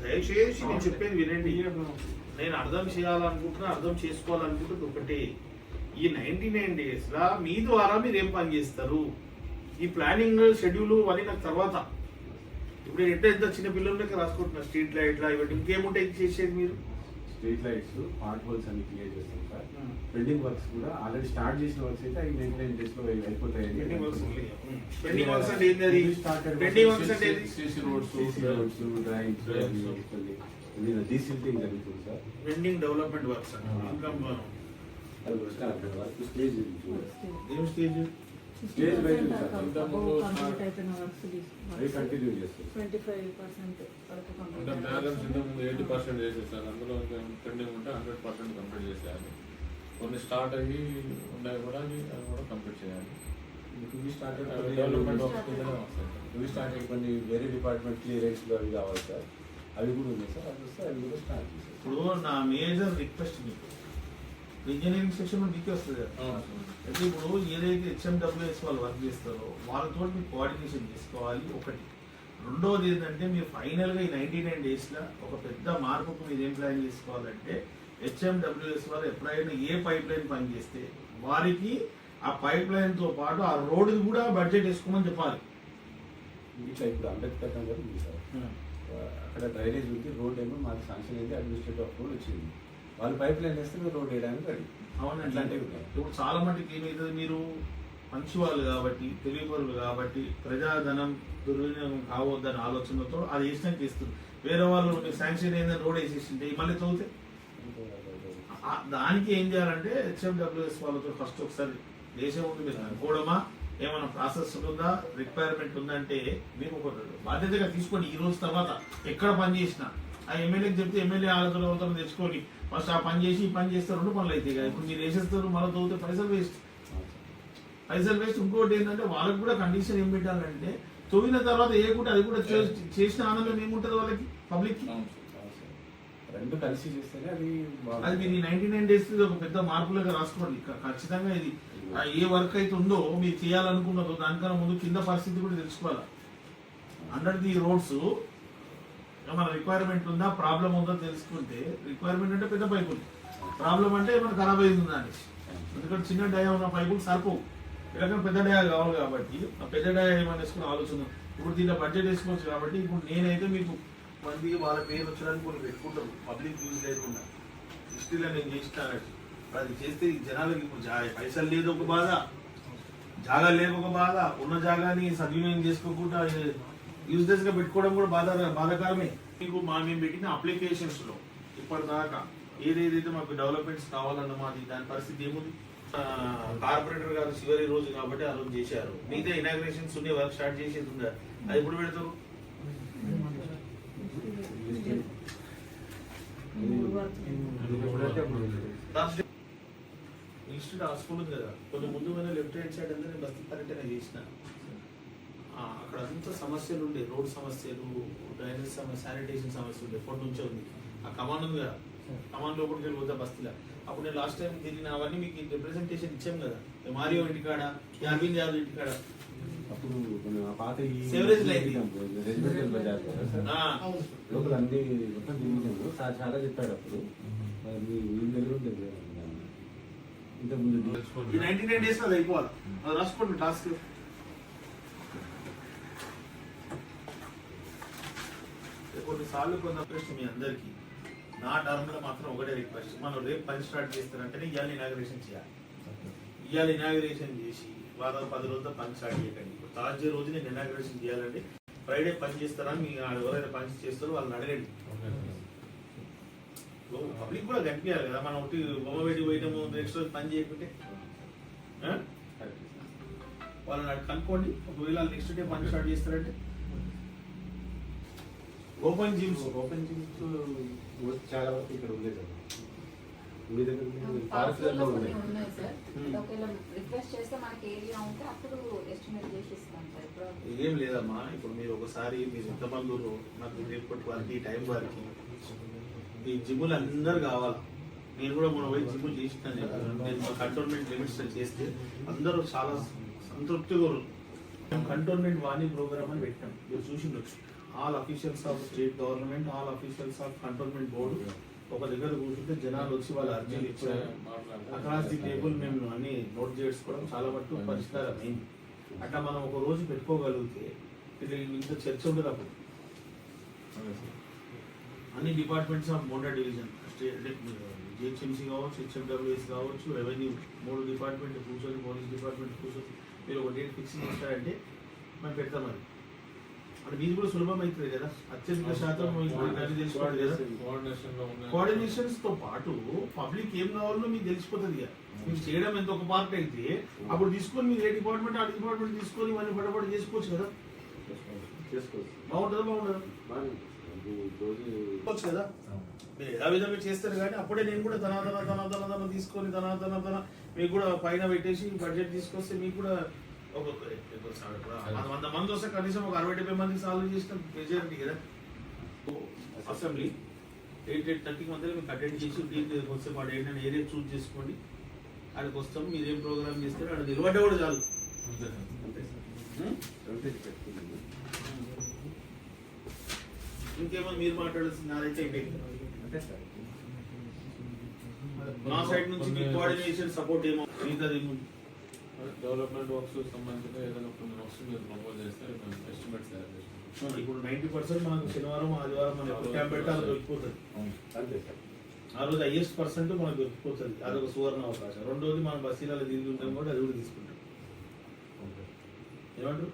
దయచేసి నేను చెప్పేది వినండి. నేను అర్థం చేయాలనుకుంటున్నా, అర్థం చేసుకోవాలనుకుంటుంది ఒకటే, ఈ 99 days లా మీ ద్వారా మీరు ఏం పని చేస్తారు, ఈ ప్లానింగ్ షెడ్యూల్ అని నాకు తర్వాత. ఇప్పుడు ఎంత చిన్న పిల్లలకి రాసుకుంటున్నారు, స్ట్రీట్ లైట్ లా ఇవ్వండి, ఇంకేముంటాయి చేసేది మీరు? స్ట్రీట్ లైట్స్, పార్ట్ హోల్స్ అన్ని క్లియర్ చేస్తాం సార్. పెండింగ్ వర్క్స్ కూడా ఆల్రెడీ స్టార్ట్ చేసిన వర్క్స్ అయితే అవి 99 days లో అయిపోతాయి. పెండింగ్ వర్క్స్ అంటే ఏంటది? పెండింగ్ వర్క్స్ అంటే సిసి రోడ్స్, డ్రాయింగ్స్, డీసిల్టింగ్ జరుగుతుంది సార్. పెండింగ్ డెవలప్మెంట్ వర్క్స్ అంటే ఇన్కమ్ వర్క్ స్టేజ్ ఏం స్టేజ్? స్టేజ్ బయట కంటిన్యూ చేస్తారు. 25% వరకు అంటే బ్యాలెన్స్ ఇంతకుముందు 80% చేసేసారు, అందులో పెండింగ్ ఉంటే 100% కంప్లీట్ చేసేయాలి. కొన్ని స్టార్ట్ అయ్యి ఉన్నాయి కూడా, అవి కూడా కంప్లీట్ చేయాలి. డెవలప్మెంట్ వర్క్స్ కిందనే వస్తాయి. స్టార్ట్ కొన్ని వేరే డిపార్ట్మెంట్ క్లియరెన్స్లో అవి కావాలి సార్, అవి కూడా ఉన్నాయి సార్. అవి వస్తే అవి కూడా స్టార్ట్ చేస్తారు. ఇప్పుడు నా మేజర్ రిక్వెస్ట్ మీకు, ఇంజనీరింగ్ సెక్షన్ మీకే వస్తుంది కదా. అయితే ఇప్పుడు ఏదైతే HMWS వాళ్ళు వర్క్ చేస్తారో వాళ్ళతో మీరు కోఆర్డినేషన్ చేసుకోవాలి ఒకటి. రెండవది ఏంటంటే మీరు ఫైనల్గా ఈ 99 days ఒక పెద్ద మార్పుకు మీరు ఏం ప్లాన్ చేసుకోవాలంటే, HMWS వాళ్ళు ఎప్పుడైనా ఏ పైప్ లైన్ పని చేస్తే వారికి ఆ పైప్ లైన్తో పాటు ఆ రోడ్డు కూడా బడ్జెట్ వేసుకోమని చెప్పాలి. ఇట్లా ఇప్పుడు అంబేద్కర్ నగర్ ఉంది సార్, అక్కడ డ్రైనేజ్ ఉంది, రోడ్ ఏమో మాకు శాంక్షన్ అయింది, అడ్మినిస్ట్రేటివ్ అప్రూవల్ వచ్చింది. వాళ్ళు పైప్ లైన్ వేస్తే మీరు రోడ్ వేయడానికి రెడీ. అవునండి. ఇప్పుడు చాలా మటుకు ఏమవుతుంది, మీరు మంచి వాళ్ళు కాబట్టి, తెలివిపరులు కాబట్టి, ప్రజాధనం దుర్వినియోగం కావద్దని ఆలోచనతో అది వేసినాక ఇస్తుంది. వేరే వాళ్ళు మీకు శాంక్షన్ అయిందని రోడ్ వేసేసింటే మళ్ళీ తవ్వుతే దానికి ఏం చేయాలంటే HMWS వాళ్ళతో ఫస్ట్ ఒకసారి దేశం ఉంది మీరు అనుకోవడమా, ఏమైనా ప్రాసెస్ ఉందా, రిక్వైర్మెంట్ ఉందంటే మీరు ఒక బాధ్యతగా తీసుకోండి. ఈ రోజు తర్వాత ఎక్కడ పని చేసినా ఆ ఎమ్మెల్యేకి చెప్తే ఎమ్మెల్యే ఆలోచన అవుతారో తెచ్చుకొని ఫస్ట్ ఆ పని చేసి ఈ పని చేస్తే 2 పనులు అవుతాయి కదా. ఇప్పుడు మీరు వేసేస్తారు, మళ్ళీ తవ్వుతే పైసలు వేస్ట్. ఇంకోటి ఏంటంటే వాళ్ళకి కూడా కండిషన్ ఏం పెట్టాలంటే, తవ్విన తర్వాత ఏ కూడా అది కూడా చేసిన ఆనందం ఏముంటుంది వాళ్ళకి, పబ్లిక్ కి. రెండు కలిసి చేస్తేనే అది మీరు ఈ 99 days ఒక పెద్ద మార్పులుగా రాసుకోండి. ఖచ్చితంగా ఇది ఏ వర్క్ అయితే ఉందో మీరు చేయాలనుకున్నదో దానికన్నా ముందు కింద పరిస్థితి కూడా తెలుసుకోవాలి. అండర్ ది రోడ్స్ ఏమైనా రిక్వైర్మెంట్ ఉందా, ప్రాబ్లం ఉందో తెలుసుకుంటే, రిక్వైర్మెంట్ అంటే పెద్ద పైపులు, ప్రాబ్లం అంటే ఏమైనా ఖరాబ్ అయింది ఉందా అని. ఎందుకంటే చిన్న డయా ఉన్న పైపులు సరిపోవు, ఎలాగైనా పెద్ద డయా కావాలి కాబట్టి ఆ పెద్ద డయా ఏమైనా వేసుకుని ఆలోచన. ఇప్పుడు దీంట్లో బడ్జెట్ వేసుకోవచ్చు కాబట్టి ఇప్పుడు నేనైతే మీకు మంది వాళ్ళ పేరు వచ్చడానికి కొన్ని పెట్టుకుంటారు, పబ్లిక్ యూజ్ లేకుండా. హిస్టరీలో నేను చేస్తానండి, అది చేస్తే జనాలకి ఇప్పుడు పైసలు లేదు ఒక బాధ, జాగా లేక ఒక బాధ, ఉన్న జాగాని సద్వినియోగం చేసుకోకుండా యూజ్లెస్ గా పెట్టుకోవడం కూడా బాధాకరమే. మీకు మేము పెట్టిన అప్లికేషన్స్ లో ఇప్పటిదాకా ఏదైతే మాకు డెవలప్మెంట్స్ కావాలన్నమాది దాని పరిస్థితి ఏముంది. కార్పొరేటర్ గారు చివరి రోజు కాబట్టి ఆ రోజు చేశారు. మిగతా ఇనాగ్రేషన్స్ ఉండే వర్క్ స్టార్ట్ చేసేది ఉందా, అది ఎప్పుడు పెడతారు? ఇన్స్టిట్యూట్ ఆ స్కూల్ ఉంది కదా, కొంచెం ముందుగానే లెఫ్ట్ హ్యాండ్ సైడ్ అంతా నేను బస్తీ పర్యటన చేసిన. అక్కడ అంతా సమస్యలు ఉండే, రోడ్ సమస్యలు, డ్రైనేజ్ సమస్య, శానిటేషన్ సమస్య ఉండే. ఎప్పటి నుంచో ఉంది. ఆ కమాన్ ఉంది కదా, కమాన్ లోపలికి వెళ్ళిపోతా బస్తీలో. అప్పుడు నేను లాస్ట్ టైం తిరిగిన అవన్నీ మీకు రిప్రజెంటేషన్ ఇచ్చాం కదా, మారియో ఇంటికాడ, అరవింద్ యాదవ్ ఇంటికాడ. అప్పుడు పాత సెవరేజ్ లైన్ లోపల అన్ని మొత్తం తిరిగినాము సార్, చాలా చెప్పాడు అప్పుడు. ఇంతకుముందు 99 days అది అయిపోవాలి, అది రాసుకోండి టాస్క్. కొన్నిసార్లు కొంత రిక్వెస్ట్ మీ అందరికీ, నా టర్మ్ లో మాత్రం ఒకటే రిక్వెస్ట్, మనం రేపు పని స్టార్ట్ చేస్తారంటేనే ఇవాళ ఇనాగ్రేషన్ చేయాలి. ఇవాళ ఇనాగ్రేషన్ చేసి వారం 10 రోజుల్లో పని స్టార్ట్ చేయకండి. థర్స్డే రోజు నేను ఇనాగ్రేషన్ చేయాలండి, ఫ్రైడే పని చేస్తారని మీ ఎవరైనా పని చేస్తారో వాళ్ళని అడగండి. పబ్లిక్ కూడా కనిపించాలి కదా, మనం ఒకటి బొమ్మ పెట్టి పోయటము నెక్స్ట్ రోజు పని చేయకుంటే వాళ్ళని కనుక్కోండి. ఒకవేళ నెక్స్ట్ డే పని స్టార్ట్ చేస్తారంటే ఓపెన్ జిమ్స్ చాలా వరకు ఇక్కడ ఉంది సార్. ఏం లేదమ్మా, ఇప్పుడు మీరు ఒకసారి మీరు ఎంతమంది నాకు రేపటి వారికి టైం వారికి ఈ జిమ్ములు అందరు కావాలి. నేను కూడా మన వైపు జిమ్ములు చేసినాను. నేను కంటోన్మెంట్ లిమిట్స్ చేస్తే అందరూ చాలా సంతృప్తిగా కంటోన్మెంట్ వాణి ప్రోగ్రామ్ అని పెట్టాం, మీరు చూసి ఉండొచ్చు. All officials of state government, all officials of cantonment board ఒక దగ్గర కూర్చుంటే జనాలు వచ్చి వాళ్ళ అర్జీలు ఇచ్చారు. అక్రాస్ ది టేబుల్ మేము అన్ని నోట్ చేసుకోవడం చాలా మటుకు పరిష్కారం అయింది. అట్లా మనం ఒక రోజు పెట్టుకోగలిగితే ఇది ఇంత చర్చ ఉండదు అప్పుడు. అన్ని departments of Monda division GHMC కావచ్చు, హెచ్ఎండబ్ల్యూఎస్ కావచ్చు, రెవెన్యూ 3 డిపార్ట్మెంట్ కూర్చొని, పోలీస్ డిపార్ట్మెంట్ కూర్చొని మీరు ఒక డేట్ ఫిక్సింగ్ చేస్తారంటే మనం పెడతాం. అది అంటే మీది కూడా సులభం అవుతుంది కదా. అత్యధిక శాతం తెలుసుకోవాలి కదా. కోఆర్డినేషన్స్ తో పాటు పబ్లిక్ ఏం కావాలో మీకు తెలిసిపోతుంది కదా. మీకు చేయడం ఎంత ఒక పార్ట్ అయితే అప్పుడు తీసుకొని మీరు ఏ డిపార్ట్మెంట్ ఆ డిపార్ట్మెంట్ తీసుకొని ఇవన్నీ ఫటాఫట్ చేసుకోవచ్చు కదా. బాగుంటుందా? బాగుంటుంది కదా. మీరు ఎలా విధంగా చేస్తారు కానీ అప్పుడే నేను కూడా ధన తీసుకొని ధన మీకు కూడా పైన పెట్టేసి బడ్జెట్ తీసుకొస్తే మీకు కూడా ఒక 100 మంది వస్తే కనీసం ఒక 60-70 మందికి సాల్వ్ చేసిన మెజారిటీ కదా. అసెంబ్లీ 8-8:30 మధ్యలో మీకు అటెండ్ చేసి దీనికి వస్తే వాడు ఏంటంటే ఏరియా చూస్ చేసుకోండి, అక్కడికి వస్తాం. మీరు ఏం ప్రోగ్రామ్ చేస్తారు అక్కడ నిలబడ్డా కూడా చాలు. ఇంకేమో మీరు మాట్లాడాల్సింది నాదైతే అంతే సార్. నా సైడ్ నుంచి మీ కోఆర్డినేషన్ సపోర్ట్ ఏమో మిగతాది డెవలప్మెంట్ వర్క్స్ సంబంధించిన ఏదైనా కొన్ని వర్క్స్ మీరు ప్రపోజ్ చేస్తే మేము ఎస్టిమేట్స్ తయారు చేస్తాం. ఇప్పుడు 90% మనకు శనివారం ఆదివారం మనం ఎప్పుడు క్యాంప్ పెట్టాలో దొరికిపోతుంది. అంతే సార్. ఆ రోజు హైయెస్ట్ పర్సెంట్ మనకు దొరికిపోతుంది. అదొక సువర్ణ అవకాశం. రెండోది మనం బస్సీలలో తిరిగి ఉంటాం కూడా అది కూడా తీసుకుంటాం. ఏమంటారు?